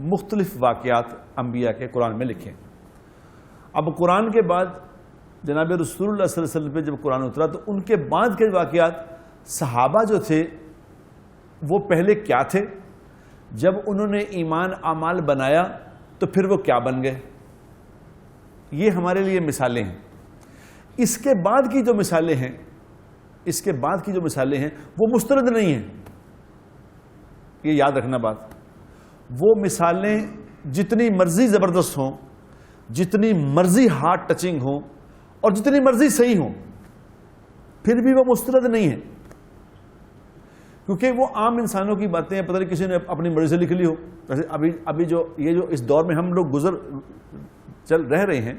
مختلف واقعات انبیاء کے قرآن میں لکھے. اب قرآن کے بعد جناب رسول اللہ صلی اللہ علیہ وسلم پہ جب قرآن اترا تو ان کے بعد کے واقعات صحابہ جو تھے وہ پہلے کیا تھے, جب انہوں نے ایمان اعمال بنایا تو پھر وہ کیا بن گئے, یہ ہمارے لیے مثالیں ہیں. اس کے بعد کی جو مثالیں ہیں, اس کے بعد کی جو مثالیں ہیں وہ مستند نہیں ہیں, یہ یاد رکھنا بات. وہ مثالیں جتنی مرضی زبردست ہوں, جتنی مرضی ہارٹ ٹچنگ ہوں اور جتنی مرضی صحیح ہوں, پھر بھی وہ مستند نہیں ہیں, کیونکہ وہ عام انسانوں کی باتیں ہیں, پتہ نہیں کسی نے اپنی مرضی سے لکھ لی ہو. جیسے ابھی جو اس دور میں ہم لوگ چل رہے ہیں,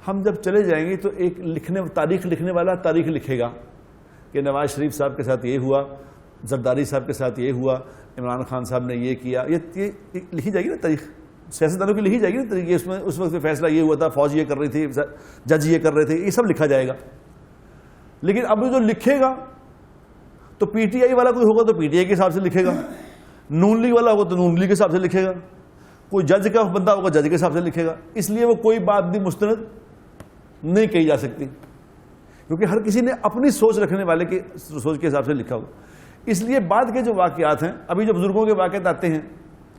ہم جب چلے جائیں گے تو ایک تاریخ لکھنے والا تاریخ لکھے گا کہ نواز شریف صاحب کے ساتھ یہ ہوا, زرداری صاحب کے ساتھ یہ ہوا, عمران خان صاحب نے یہ کیا, یہ لکھی جائے گی نا تاریخ, سیاستدانوں کی لکھی جائے گی نا تاریخ. اس وقت فیصلہ یہ ہوا تھا, فوج یہ کر رہی تھی, جج یہ کر رہے تھے, یہ سب لکھا جائے گا. لیکن اب جو لکھے گا تو پی ٹی آئی والا کوئی ہوگا تو پی ٹی آئی کے حساب سے لکھے گا, نون لیگ والا ہوگا تو نون لیگ کے حساب سے لکھے گا, کوئی جج کا بندہ ہوگا جج کے حساب سے لکھے گا. اس لیے وہ کوئی بات بھی مستند نہیں کہی جا سکتی, کیونکہ ہر کسی نے اپنی سوچ رکھنے والے کی سوچ کے حساب سے لکھا ہوگا. اس لیے بعد کے جو واقعات ہیں, ابھی جو بزرگوں کے واقعات آتے ہیں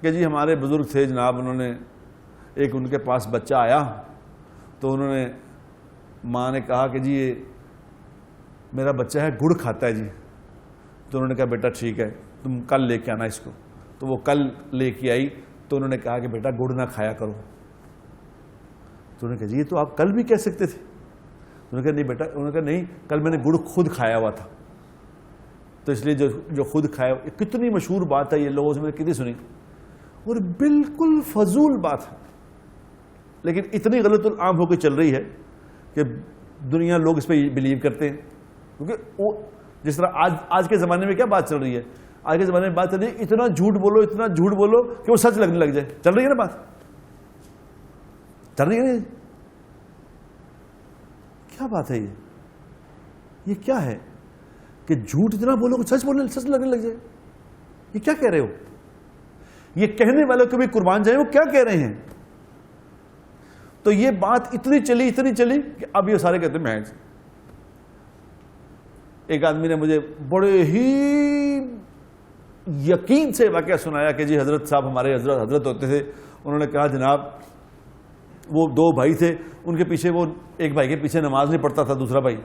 کہ جی ہمارے بزرگ تھے جناب, انہوں نے ایک ان کے پاس بچہ آیا تو انہوں نے ماں نے کہا کہ جی یہ میرا بچہ ہے گڑ کھاتا ہے جی, تو انہوں نے کہا بیٹا ٹھیک ہے تم کل لے کے آنا اس کو. تو وہ کل لے کے آئی تو انہوں نے کہا کہ بیٹا گڑ نہ کھایا کرو. تو انہوں نے کہا جی یہ تو آپ کل بھی کہہ سکتے تھے. انہوں نے کہا نہیں بیٹا, انہوں نے کہا نہیں کل میں نے گڑ خود کھایا ہوا تھا, تو اس لیے جو خود کھایا. کتنی مشہور بات ہے یہ, لوگوں سے میں نے کتنی سنی, اور بالکل فضول بات ہے, لیکن اتنی غلط العام ہو کے چل رہی ہے کہ دنیا لوگ اس پہ بلیو کرتے ہیں. کیونکہ وہ جس طرح آج کے زمانے میں کیا بات چل رہی ہے, آج کے زمانے میں بات چل رہی ہے اتنا جھوٹ بولو, اتنا جھوٹ بولو کہ وہ سچ لگنے لگ جائے. چل رہی ہے نا بات, چل رہی ہے نا. کیا بات ہے یہ کیا ہے کہ جھوٹ اتنا بولو کہ سچ لگنے لگ جائے. یہ کیا کہہ رہے ہو؟ یہ کہنے والوں کو بھی قربان جائیں, وہ کیا کہہ رہے ہیں؟ تو یہ بات اتنی چلی کہ اب یہ سارے کہتے ہیں محض. ایک آدمی نے مجھے بڑے ہی یقین سے واقعہ سنایا کہ جی حضرت صاحب ہمارے حضرت ہوتے تھے, انہوں نے کہا جناب وہ دو بھائی تھے, ان کے پیچھے وہ ایک بھائی کے پیچھے نماز نہیں پڑھتا تھا دوسرا بھائی,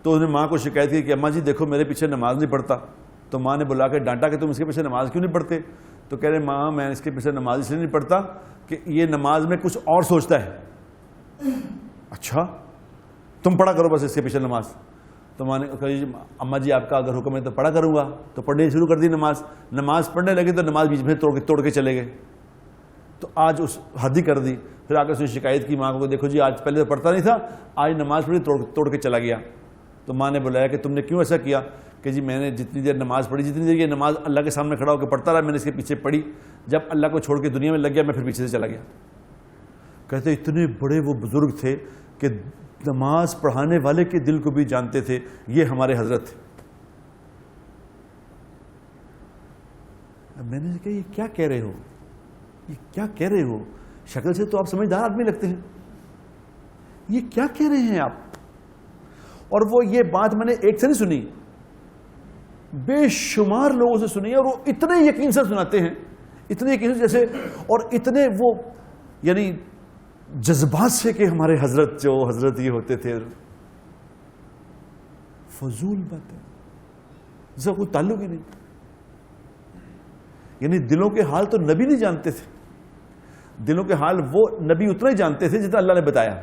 تو انہوں نے ماں کو شکایت کی کہ اماں جی دیکھو میرے پیچھے نماز نہیں پڑھتا. تو ماں نے بلا کے ڈانٹا کہ تم اس کے پیچھے نماز کیوں نہیں پڑھتے؟ تو کہہ رہے ماں میں اس کے پیچھے نماز اس لیے نہیں پڑھتا کہ یہ نماز میں کچھ اور سوچتا ہے. اچھا تم پڑھا کرو بس اس کے پیچھے نماز. تو ماں نے کہا اماں جی آپ کا اگر حکم ہے تو پڑھا کروں گا. تو پڑھنے شروع کر دی نماز پڑھنے لگے تو نماز بیچ میں توڑ کے چلے گئے. تو آج اس حد ہی کر دی. پھر آ کے اس نے شکایت کی ماں کو, دیکھو جی آج پہلے تو پڑھتا نہیں تھا, آج نماز پڑھی توڑ کے چلا گیا. تو ماں نے بلایا کہ تم نے کیوں ایسا کیا؟ کہ جی میں نے جتنی دیر نماز پڑھی, جتنی دیر یہ نماز اللہ کے سامنے کھڑا ہو کے پڑھتا رہا, میں نے اس کے پیچھے پڑھی, جب اللہ کو چھوڑ کے دنیا میں لگ گیا میں پھر پیچھے سے چلا گیا. کہتے اتنے بڑے وہ بزرگ تھے کہ نماز پڑھانے والے کے دل کو بھی جانتے تھے, یہ ہمارے حضرت تھے. میں نے کہا یہ کیا کہہ رہے ہو, یہ کیا کہہ رہے ہو؟ شکل سے تو آپ سمجھدار آدمی لگتے ہیں, یہ کیا کہہ رہے ہیں آپ؟ اور وہ یہ بات میں نے ایک سے نہیں سنی, بے شمار لوگوں سے سنی, اور وہ اتنے یقین سے سناتے ہیں, اتنے یقین سے جیسے, اور اتنے وہ یعنی جذبات سے کہ ہمارے حضرت یہ ہوتے تھے. فضول بات ہے, اس کا کوئی تعلق ہی نہیں. یعنی دلوں کے حال تو نبی نہیں جانتے تھے, دلوں کے حال وہ نبی اتنا ہی جانتے تھے جتنا اللہ نے بتایا.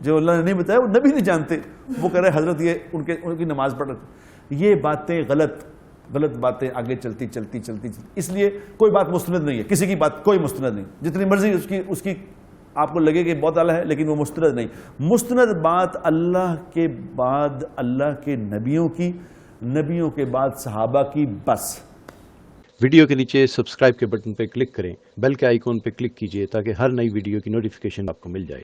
جو اللہ نے نہیں بتایا وہ نبی نہیں جانتے. وہ کہہ رہے حضرت یہ ان کی نماز پڑھ رہے تھے. یہ باتیں غلط باتیں آگے چلتی. اس لیے کوئی بات مستند نہیں ہے, کسی کی بات کوئی مستند نہیں, جتنی مرضی اس کی آپ کو لگے کہ بہت اعلیٰ ہے, لیکن وہ مستند نہیں. مستند بات اللہ کے بعد اللہ کے نبیوں کے بعد صحابہ کی بس. ویڈیو کے نیچے سبسکرائب کے بٹن پہ کلک کریں, بیل کے آئیکن پہ کلک کیجئے تاکہ ہر نئی ویڈیو کی نوٹیفیکیشن آپ کو مل جائے.